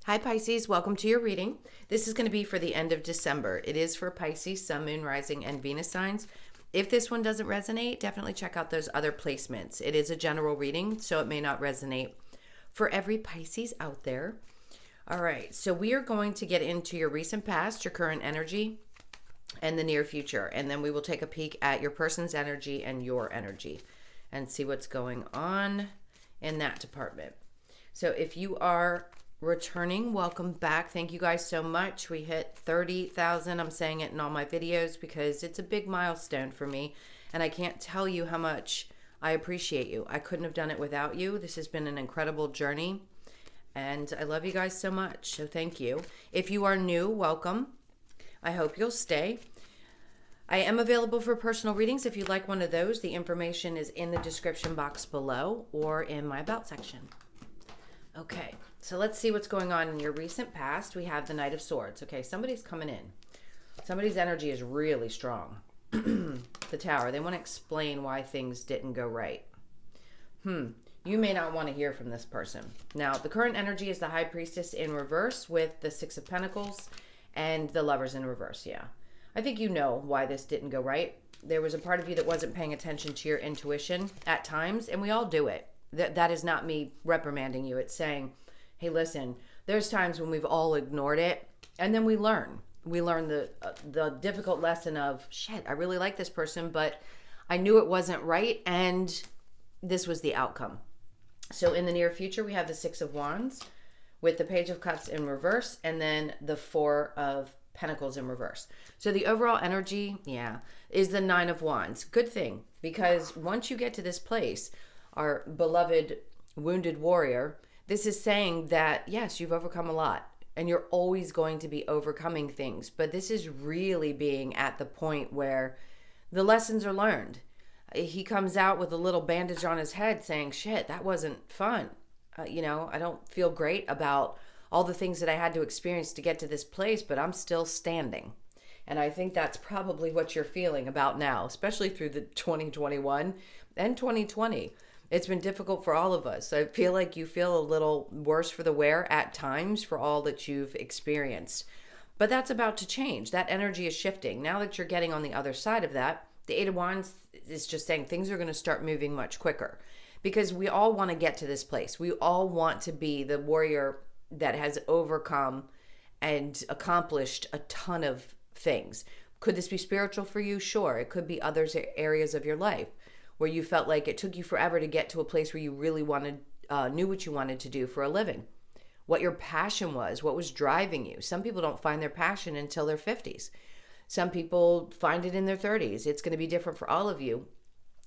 Hi Pisces, welcome to your reading. This is going to be for the end of December. It is for Pisces, Sun, Moon, Rising, and Venus signs. If this one doesn't resonate, definitely check out those other placements. It is a general reading, so it may not resonate for every Pisces out there. All right, so we are going to get into your recent past, your current energy, and the near future. And then we will take a peek at your person's energy and your energy and see what's going on in that department. So if you are returning, welcome back. Thank you guys so much. We hit 30,000. I'm saying it in all my videos because it's a big milestone for me, and I can't tell you how much I appreciate you. I couldn't have done it without you. This has been an incredible journey, and I love you guys so much, so thank you. If you are new, welcome. I hope you'll stay. I am available for personal readings. If you'd like one of those, the information is in the description box below or in my about section. Okay, so let's see what's going on in your recent past. We have the Knight of Swords. Okay, somebody's coming in. Somebody's energy is really strong. The Tower. They want to explain why things didn't go right. You may not want to hear from this person. Now, the current energy is the High Priestess in reverse with the Six of Pentacles and the Lovers in reverse, yeah. I think you know why this didn't go right. There was a part of you that wasn't paying attention to your intuition at times, and we all do it. That is not me reprimanding you. It's saying, hey, listen, there's times when we've all ignored it, and then we learn. We learn the difficult lesson of, shit, I really like this person, but I knew it wasn't right, and this was the outcome. So in the near future, we have the Six of Wands with the Page of Cups in reverse, and then the Four of Pentacles in reverse. So the overall energy, is the Nine of Wands. Good thing, because once you get to this place, our beloved wounded warrior, this is saying that, yes, you've overcome a lot and you're always going to be overcoming things. But this is really being at the point where the lessons are learned. He comes out with a little bandage on his head saying, shit, that wasn't fun. I don't feel great about all the things that I had to experience to get to this place, but I'm still standing. And I think that's probably what you're feeling about now, especially through the 2021 and 2020. It's been difficult for all of us. I feel like you feel a little worse for the wear at times for all that you've experienced. But that's about to change. That energy is shifting. Now that you're getting on the other side of that, the Eight of Wands is just saying things are going to start moving much quicker. Because we all want to get to this place. We all want to be the warrior that has overcome and accomplished a ton of things. Could this be spiritual for you? Sure. It could be other areas of your life where you felt like it took you forever to get to a place where you really knew what you wanted to do for a living, what your passion was, what was driving you. Some people don't find their passion until their 50s. Some people find it in their 30s. It's going to be different for all of you.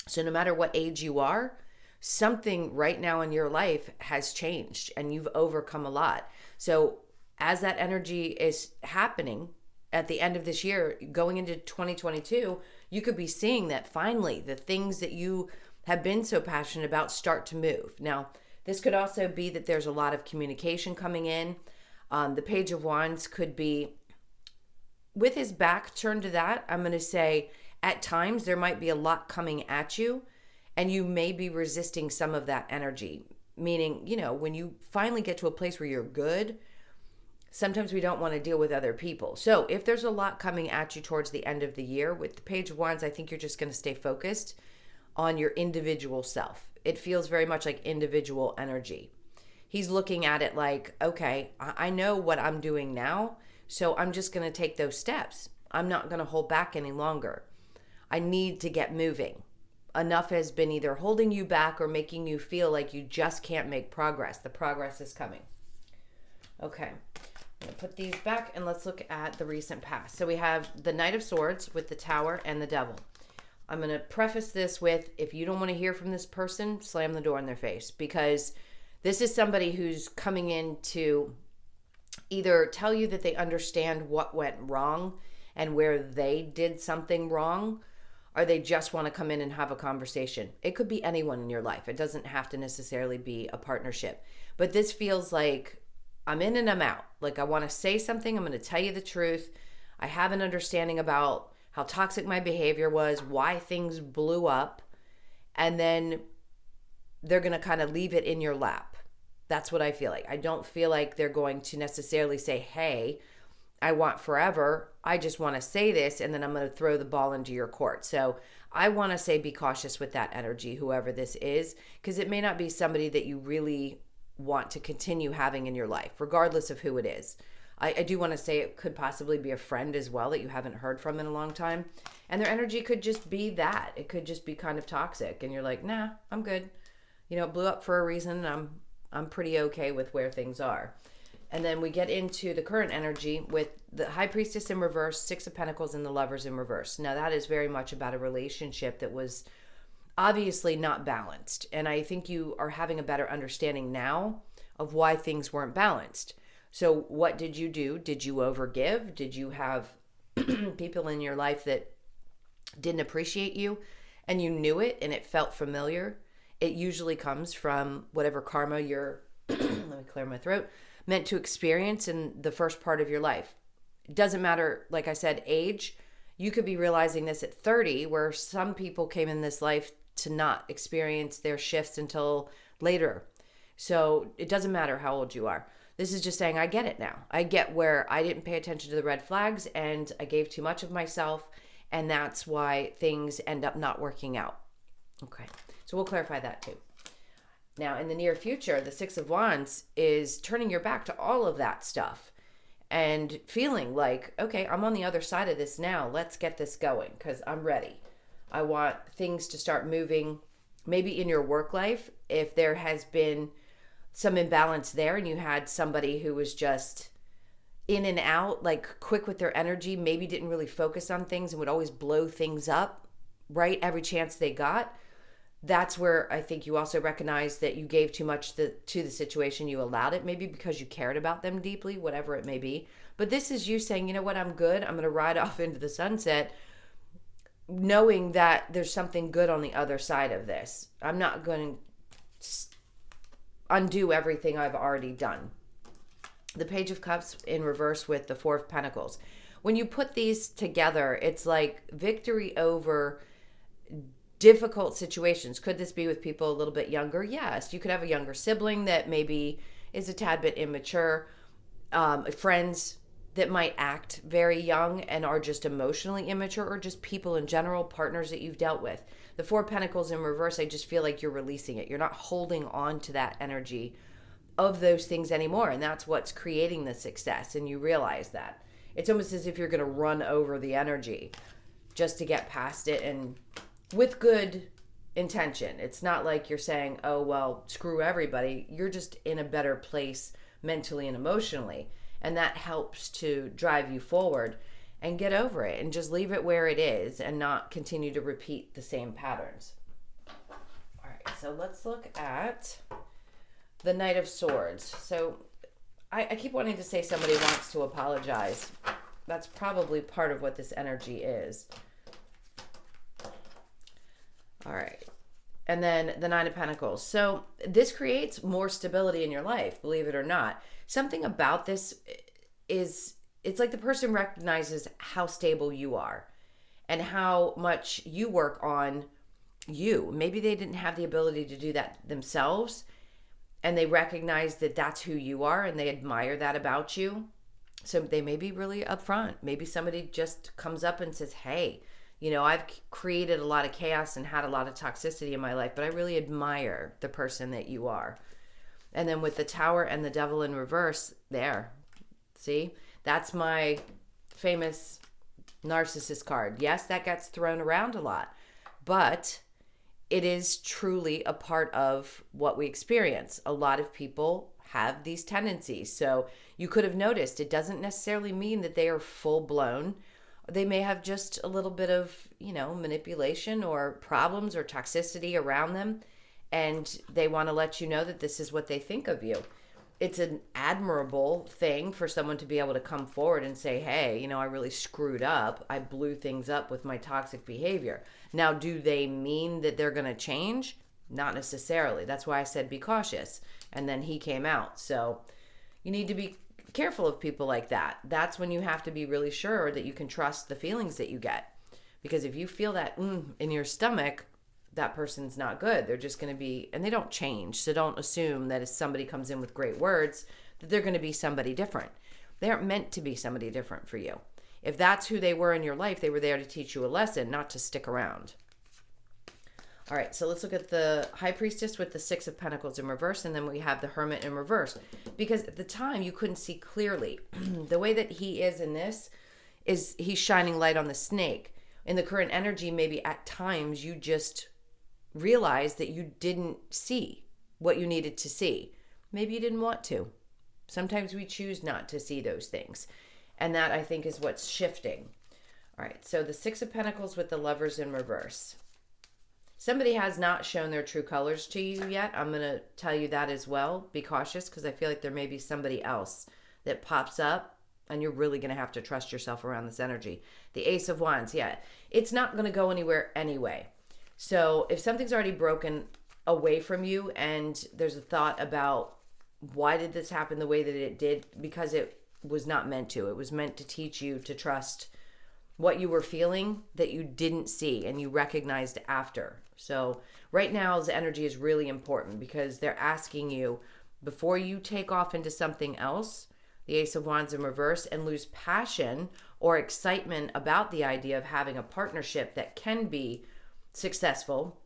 So no matter what age you are, something right now in your life has changed and you've overcome a lot. So as that energy is happening at the end of this year, going into 2022, you could be seeing that finally the things that you have been so passionate about start to move. Now, this could also be that there's a lot of communication coming in. The Page of Wands could be, with his back turned to that, I'm going to say at times there might be a lot coming at you and you may be resisting some of that energy. Meaning, when you finally get to a place where you're good, sometimes we don't want to deal with other people. So if there's a lot coming at you towards the end of the year, with the Page of Wands, I think you're just going to stay focused on your individual self. It feels very much like individual energy. He's looking at it like, okay, I know what I'm doing now, so I'm just going to take those steps. I'm not going to hold back any longer. I need to get moving. Enough has been either holding you back or making you feel like you just can't make progress. The progress is coming. Okay. I'm going to put these back and let's look at the recent past. So we have the Knight of Swords with the Tower and the Devil. I'm going to preface this with, if you don't want to hear from this person, slam the door in their face, because this is somebody who's coming in to either tell you that they understand what went wrong and where they did something wrong, or they just want to come in and have a conversation. It could be anyone in your life. It doesn't have to necessarily be a partnership. But this feels like I'm in and I'm out. Like I want to say something. I'm going to tell you the truth. I have an understanding about how toxic my behavior was, why things blew up, and then they're going to kind of leave it in your lap. That's what I feel like. I don't feel like they're going to necessarily say, hey, I want forever. I just want to say this, and then I'm going to throw the ball into your court. So I want to say be cautious with that energy, whoever this is, because it may not be somebody that you really want to continue having in your life, regardless of who it is. I do want to say it could possibly be a friend as well that you haven't heard from in a long time. And their energy could just be that. It could just be kind of toxic. And you're like, nah, I'm good. It blew up for a reason. I'm pretty okay with where things are. And then we get into the current energy with the High Priestess in reverse, Six of Pentacles, and the Lovers in reverse. Now that is very much about a relationship that was obviously not balanced. And I think you are having a better understanding now of why things weren't balanced. So what did you do? Did you overgive? Did you have people in your life that didn't appreciate you and you knew it and it felt familiar? It usually comes from whatever karma you're, let me clear my throat, meant to experience in the first part of your life. It doesn't matter, like I said, age. You could be realizing this at 30, where some people came in this life to not experience their shifts until later. So it doesn't matter how old you are. This is just saying, I get it now. I get where I didn't pay attention to the red flags and I gave too much of myself, and that's why things end up not working out. Okay, so we'll clarify that too. Now, in the near future, the Six of Wands is turning your back to all of that stuff and feeling like, okay, I'm on the other side of this now. Let's get this going because I'm ready. I want things to start moving. Maybe in your work life, if there has been some imbalance there and you had somebody who was just in and out, like quick with their energy, maybe didn't really focus on things and would always blow things up, right? Every chance they got. That's where I think you also recognize that you gave too much to the situation. You allowed it, maybe because you cared about them deeply, whatever it may be. But this is you saying, you know what, I'm good. I'm going to ride off into the sunset, knowing that there's something good on the other side of this. I'm not going to undo everything I've already done. The Page of Cups in reverse with the Four of Pentacles. When you put these together, it's like victory over difficult situations. Could this be with people a little bit younger? Yes. You could have a younger sibling that maybe is a tad bit immature. Friends that might act very young and are just emotionally immature, or just people in general, partners that you've dealt with. The Four of Pentacles in reverse, I just feel like you're releasing it. You're not holding on to that energy of those things anymore. And that's what's creating the success. And you realize that. It's almost as if you're going to run over the energy just to get past it, and with good intention. It's not like you're saying, oh, well, screw everybody. You're just in a better place mentally and emotionally. And that helps to drive you forward and get over it and just leave it where it is and not continue to repeat the same patterns. All right, so let's look at the Knight of Swords. So I keep wanting to say somebody wants to apologize. That's probably part of what this energy is. All right. And then the Nine of Pentacles. So this creates more stability in your life, believe it or not. Something about this is, it's like the person recognizes how stable you are and how much you work on you. Maybe they didn't have the ability to do that themselves, and they recognize that that's who you are and they admire that about you. So they may be really upfront. Maybe somebody just comes up and says, hey, you know, I've created a lot of chaos and had a lot of toxicity in my life, but I really admire the person that you are. And then with the Tower and the Devil in reverse, there. See? That's my famous narcissist card. Yes, that gets thrown around a lot, but it is truly a part of what we experience. A lot of people have these tendencies. So you could have noticed it doesn't necessarily mean that they are full blown. They may have just a little bit of, you know, manipulation or problems or toxicity around them. And they want to let you know that this is what they think of you. It's an admirable thing for someone to be able to come forward and say, hey, you know, I really screwed up. I blew things up with my toxic behavior. Now, do they mean that they're going to change? Not necessarily. That's why I said be cautious. And then he came out. So you need to be careful of people like that. That's when you have to be really sure that you can trust the feelings that you get. Because if you feel that in your stomach, that person's not good. They're just going to be, and they don't change. So don't assume that if somebody comes in with great words, that they're going to be somebody different. They aren't meant to be somebody different for you. If that's who they were in your life, they were there to teach you a lesson, not to stick around. All right, so let's look at the High Priestess with the Six of Pentacles in reverse, and then we have the Hermit in reverse. Because at the time, you couldn't see clearly. The way that he is in this is he's shining light on the snake. In the current energy, maybe at times you just realized that you didn't see what you needed to see. Maybe you didn't want to. Sometimes we choose not to see those things. And that, I think, is what's shifting. All right, so the Six of Pentacles with the Lovers in reverse. Somebody has not shown their true colors to you yet. I'm going to tell you that as well. Be cautious, because I feel like there may be somebody else that pops up, and you're really going to have to trust yourself around this energy. The Ace of Wands, yeah. It's not going to go anywhere anyway. So if something's already broken away from you and there's a thought about why did this happen the way that it did, because it was not meant to. It was meant to teach you to trust what you were feeling that you didn't see and you recognized after. So right now, the energy is really important because they're asking you, before you take off into something else, the Ace of Wands in reverse, and lose passion or excitement about the idea of having a partnership that can be successful,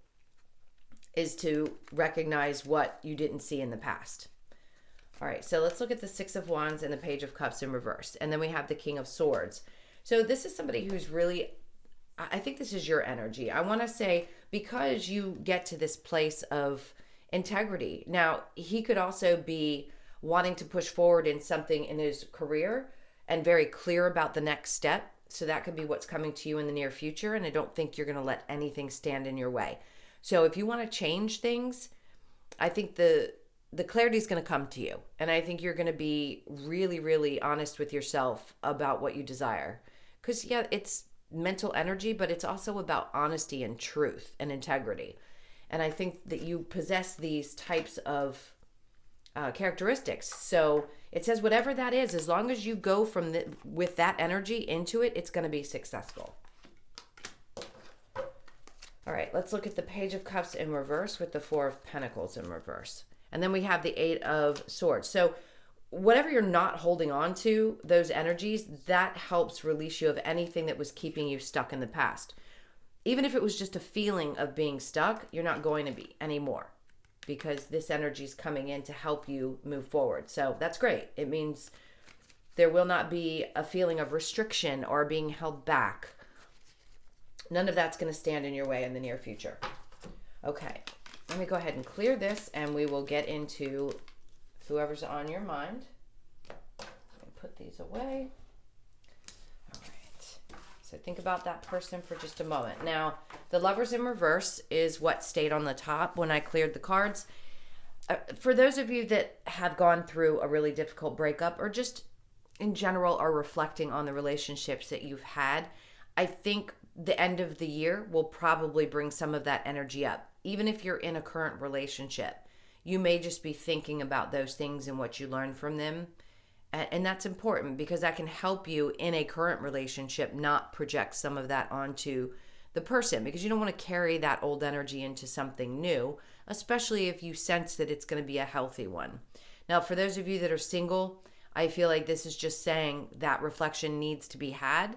is to recognize what you didn't see in the past. All right, so let's look at the Six of Wands and the Page of Cups in reverse. And then we have the King of Swords. So this is somebody who's really, I think this is your energy. I want to say, because you get to this place of integrity. Now, he could also be wanting to push forward in something in his career and very clear about the next step. So that could be what's coming to you in the near future. And I don't think you're going to let anything stand in your way. So if you want to change things, I think the clarity is going to come to you. And I think you're going to be really, really honest with yourself about what you desire. Because, yeah, it's mental energy, but it's also about honesty and truth and integrity. And I think that you possess these types of characteristics. So it says whatever that is, as long as you go from with that energy into it, it's going to be successful. All right, let's look at the Page of Cups in reverse with the Four of Pentacles in reverse. And then we have the Eight of Swords. So whatever you're not holding on to, those energies, that helps release you of anything that was keeping you stuck in the past. Even if it was just a feeling of being stuck, you're not going to be anymore, because this energy is coming in to help you move forward. So that's great. It means there will not be a feeling of restriction or being held back. None of that's going to stand in your way in the near future. Okay, let me go ahead and clear this, and we will get into whoever's on your mind. Let me put these away. All right. So think about that person for just a moment. Now, the Lovers in reverse is what stayed on the top when I cleared the cards. For those of you that have gone through a really difficult breakup, or just in general are reflecting on the relationships that you've had, I think the end of the year will probably bring some of that energy up. Even if you're in a current relationship, you may just be thinking about those things and what you learned from them. And that's important, because that can help you in a current relationship not project some of that onto the person, because you don't want to carry that old energy into something new, especially if you sense that it's going to be a healthy one. Now, for those of you that are single, I feel like this is just saying that reflection needs to be had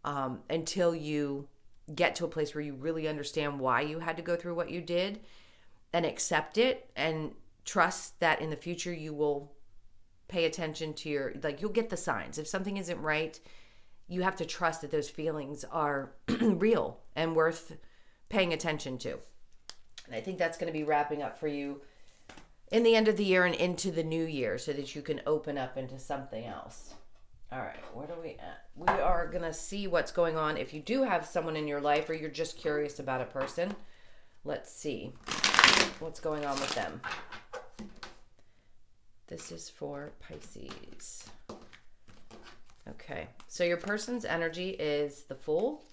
until you get to a place where you really understand why you had to go through what you did, and accept it and trust that in the future you will pay attention to you'll get the signs. If something isn't right, you have to trust that those feelings are real and worth paying attention to. And I think that's going to be wrapping up for you in the end of the year and into the new year, so that you can open up into something else. All right, where are we at? We are going to see what's going on. If you do have someone in your life, or you're just curious about a person, let's see what's going on with them. This is for Pisces. Okay, so your person's energy is the Fool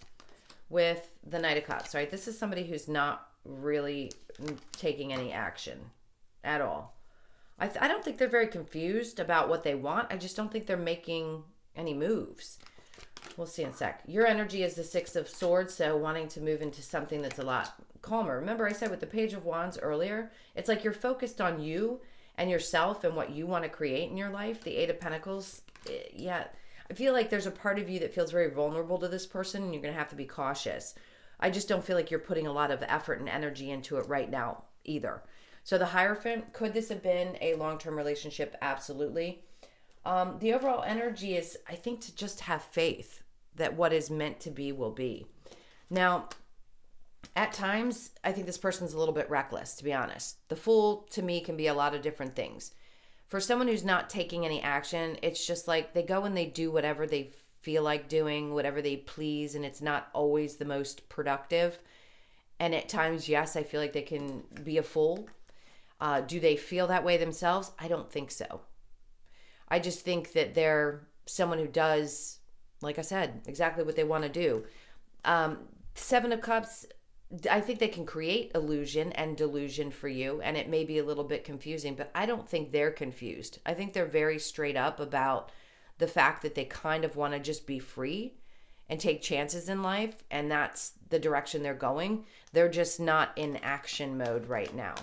with the Knight of Cups, right? This is somebody who's not really taking any action at all. I don't think they're very confused about what they want. I just don't think they're making any moves. We'll see in a sec. Your energy is the Six of Swords, so wanting to move into something that's a lot calmer. Remember I said with the Page of Wands earlier, it's like you're focused on you and yourself and what you want to create in your life. The Eight of Pentacles, yeah. I feel like there's a part of you that feels very vulnerable to this person, and you're going to have to be cautious. I just don't feel like you're putting a lot of effort and energy into it right now either. So the Hierophant, could this have been a long-term relationship? Absolutely. The overall energy is, I think, to just have faith that what is meant to be will be. Now, at times, I think this person's a little bit reckless, to be honest. The Fool, to me, can be a lot of different things. For someone who's not taking any action, it's just like they go and they do whatever they feel like doing, whatever they please, and it's not always the most productive. And at times, yes, I feel like they can be a fool. Do they feel that way themselves? I don't think so. I just think that they're someone who does, like I said, exactly what they want to do. Seven of Cups, I think they can create illusion and delusion for you, and it may be a little bit confusing, but I don't think they're confused. I think they're very straight up about the fact that they kind of want to just be free and take chances in life, and that's the direction they're going. They're just not in action mode right now.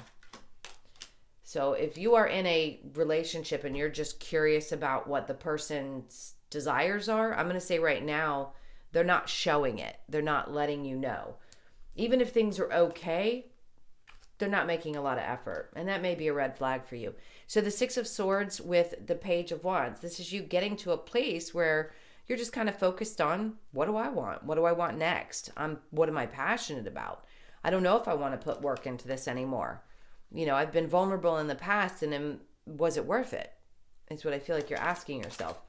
So if you are in a relationship and you're just curious about what the person's desires are, I'm going to say right now, they're not showing it. They're not letting you know. Even if things are okay, they're not making a lot of effort. And that may be a red flag for you. So the Six of Swords with the Page of Wands, this is you getting to a place where you're just kind of focused on, what do I want? What do I want next? What am I passionate about? I don't know if I want to put work into this anymore. You know, I've been vulnerable in the past, and was it worth it? It's what I feel like you're asking yourself.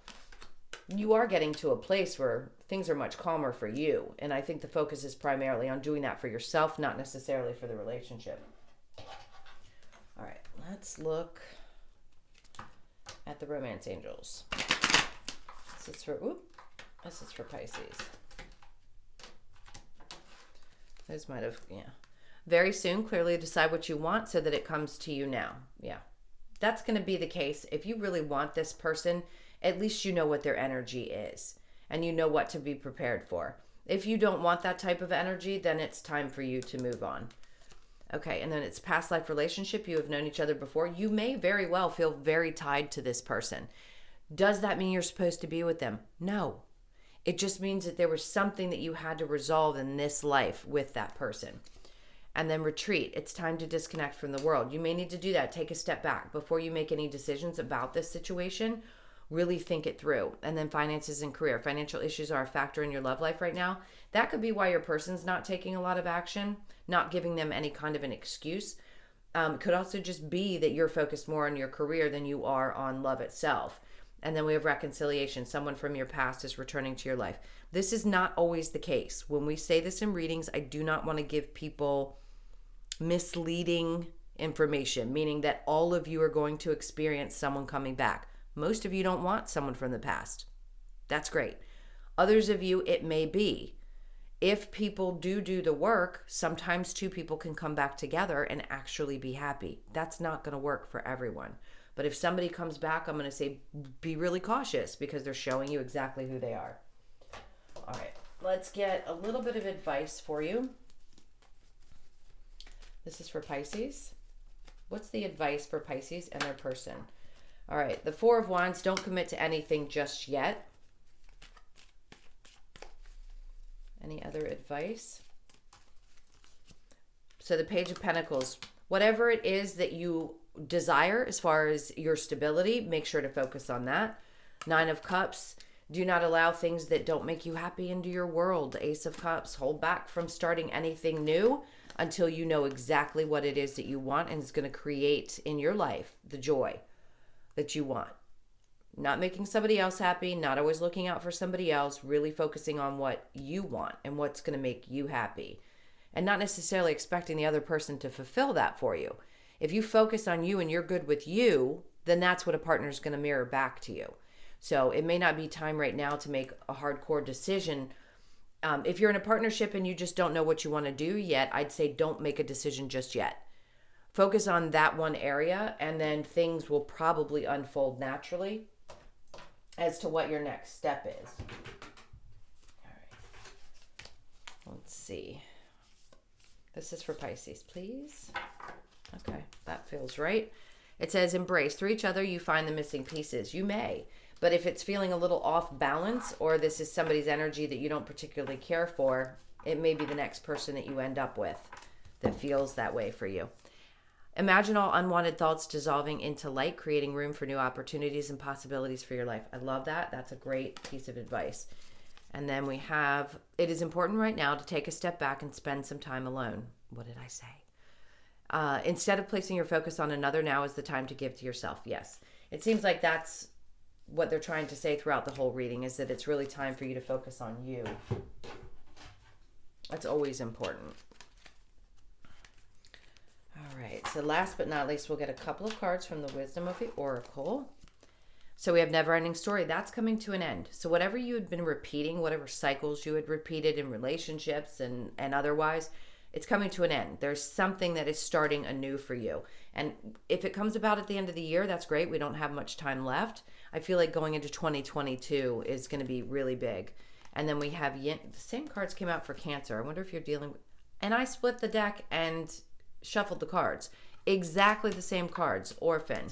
You are getting to a place where things are much calmer for you. And I think the focus is primarily on doing that for yourself, not necessarily for the relationship. All right, let's look at the Romance Angels. This is for Pisces. Those might have, yeah. Very soon, clearly decide what you want so that it comes to you now. Yeah, that's going to be the case. If you really want this person, at least you know what their energy is and you know what to be prepared for. If you don't want that type of energy, then it's time for you to move on. Okay, and then it's past life relationship. You have known each other before. You may very well feel very tied to this person. Does that mean you're supposed to be with them? No. It just means that there was something that you had to resolve in this life with that person. And then retreat. It's time to disconnect from the world. You may need to do that. Take a step back before you make any decisions about this situation. Really think it through. And then finances and career. Financial issues are a factor in your love life right now. That could be why your person's not taking a lot of action, not giving them any kind of an excuse. Could also just be that you're focused more on your career than you are on love itself. And then we have reconciliation. Someone from your past is returning to your life. This is not always the case. When we say this in readings, I do not want to give people misleading information, meaning that all of you are going to experience someone coming back. Most of you don't want someone from the past. That's great. Others of you, it may be. If people do the work, sometimes two people can come back together and actually be happy. That's not going to work for everyone. But if somebody comes back, I'm going to say be really cautious because they're showing you exactly who they are. All right, let's get a little bit of advice for you. This is for Pisces. What's the advice for Pisces and their person? All right, the Four of Wands, don't commit to anything just yet. Any other advice? So the Page of Pentacles, whatever it is that you desire as far as your stability, make sure to focus on that. Nine of Cups, do not allow things that don't make you happy into your world. Ace of Cups, hold back from starting anything new until you know exactly what it is that you want and is going to create in your life the joy that you want. Not making somebody else happy, not always looking out for somebody else, really focusing on what you want and what's going to make you happy. And not necessarily expecting the other person to fulfill that for you. If you focus on you and you're good with you, then that's what a partner is going to mirror back to you. So it may not be time right now to make a hardcore decision. If you're in a partnership and you just don't know what you want to do yet, I'd say don't make a decision just yet. Focus on that one area and then things will probably unfold naturally as to what your next step is. All right. Let's see. This is for Pisces, please. Okay, that feels right. It says, embrace. Through each other, you find the missing pieces. You may. But if it's feeling a little off balance, or this is somebody's energy that you don't particularly care for, it may be the next person that you end up with that feels that way for you. Imagine all unwanted thoughts dissolving into light, creating room for new opportunities and possibilities for your life. I love that. That's a great piece of advice. And then we have, it is important right now to take a step back and spend some time alone. What did I say? Instead of placing your focus on another, now is the time to give to yourself. Yes. It seems like that's what they're trying to say throughout the whole reading, is that it's really time for you to focus on you. That's always important. All right. So last but not least, we'll get a couple of cards from the Wisdom of the Oracle. So we have Never Ending Story. That's coming to an end. So whatever you had been repeating, whatever cycles you had repeated in relationships and otherwise, it's coming to an end. There's something that is starting anew for you. And if it comes about at the end of the year, that's great. We don't have much time left. I feel like going into 2022 is going to be really big. And then we have the same cards came out for Cancer. I wonder if you're dealing with, and I split the deck and shuffled the cards. Exactly the same cards. Orphan.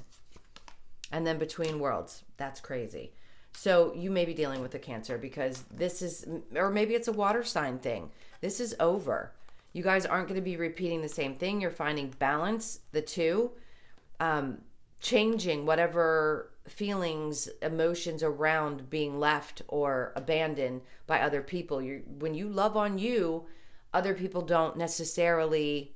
And then Between Worlds. That's crazy. So you may be dealing with a Cancer, because this is, or maybe it's a water sign thing. This is over. You guys aren't going to be repeating the same thing. You're finding balance, the two, changing whatever feelings, emotions around being left or abandoned by other people. When you love on you, other people don't necessarily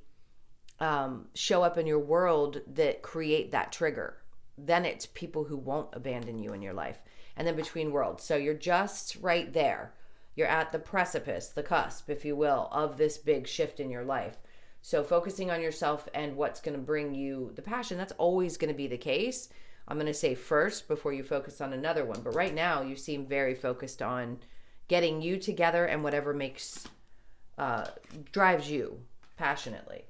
show up in your world that create that trigger. Then it's people who won't abandon you in your life. And then Between Worlds. So you're just right there. You're at the precipice, the cusp, if you will, of this big shift in your life. So focusing on yourself and what's going to bring you the passion, that's always going to be the case. I'm going to say first before you focus on another one. But right now you seem very focused on getting you together and whatever drives you passionately.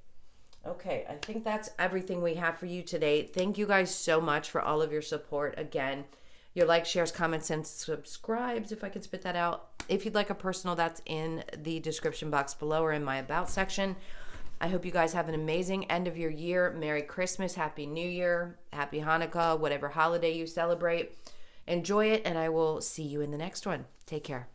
Okay, I think that's everything we have for you today. Thank you guys so much for all of your support. Again, your likes, shares, comments, and subscribes, if I could spit that out. If you'd like a personal, that's in the description box below or in my About section. I hope you guys have an amazing end of your year. Merry Christmas, Happy New Year, Happy Hanukkah, whatever holiday you celebrate. Enjoy it, and I will see you in the next one. Take care.